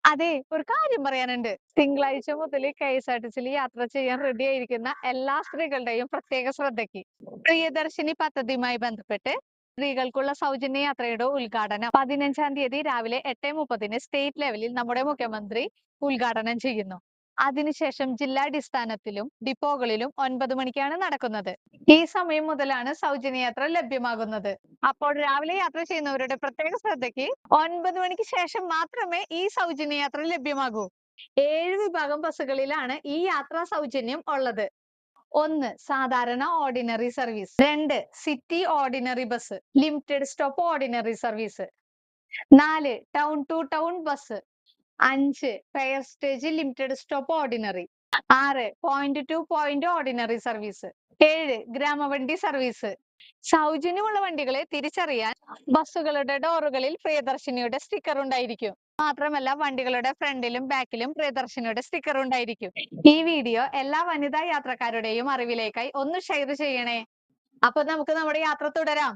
അതെ, ഒരു കാര്യം പറയാനുണ്ട്. തിങ്കളാഴ്ച മുതൽ കെ.എസ്.ആർ.ടി.സിയിൽ യാത്ര ചെയ്യാൻ റെഡി ആയിരിക്കുന്ന എല്ലാ സ്ത്രീകളുടെയും പ്രത്യേക ശ്രദ്ധയ്ക്ക്. പ്രിയദർശിനി പദ്ധതിയുമായി ബന്ധപ്പെട്ട് സ്ത്രീകൾക്കുള്ള സൗജന്യ യാത്രയുടെ ഉദ്ഘാടനം 15-ാം തീയതി രാവിലെ 8:30 സ്റ്റേറ്റ് ലെവലിൽ നമ്മുടെ മുഖ്യമന്ത്രി ഉദ്ഘാടനം ചെയ്യുന്നു. അതിനുശേഷം ജില്ലാടിസ്ഥാനത്തിലും ഡിപ്പോകളിലും 9 മണിക്കാണ് നടക്കുന്നത്. ഈ സമയം മുതലാണ് സൗജന്യ യാത്ര ലഭ്യമാകുന്നത്. അപ്പോൾ രാവിലെ യാത്ര ചെയ്യുന്നവരുടെ പ്രത്യേക ശ്രദ്ധയ്ക്ക് 9 മണിക്ക് ശേഷം മാത്രമേ ഈ സൗജന്യ യാത്ര ലഭ്യമാകൂ. 7 വിഭാഗം ബസ്സുകളിലാണ് ഈ യാത്രാ സൗജന്യം ഉള്ളത്. 1. സാധാരണ ordinary service. 2. City ordinary bus, limited stop ordinary service. 4. Town to town bus. 5. Fare stage limited stop ordinary. 6. Point to point ordinary service. 7. ഗ്രാമവണ്ടി സർവീസ്. സൗജന്യമുള്ള വണ്ടികളെ തിരിച്ചറിയാൻ ബസ്സുകളുടെ ഡോറുകളിൽ പ്രിയദർശിനിയുടെ സ്റ്റിക്കർ ഉണ്ടായിരിക്കും. മാത്രമല്ല വണ്ടികളുടെ ഫ്രണ്ടിലും ബാക്കിലും പ്രിയദർശിനിയുടെ സ്റ്റിക്കർ ഉണ്ടായിരിക്കും. ഈ വീഡിയോ എല്ലാ വനിതാ യാത്രക്കാരുടെയും അറിവിലേക്കായി ഒന്ന് ഷെയർ ചെയ്യണേ. അപ്പൊ നമുക്ക് നമ്മുടെ യാത്ര തുടരാം.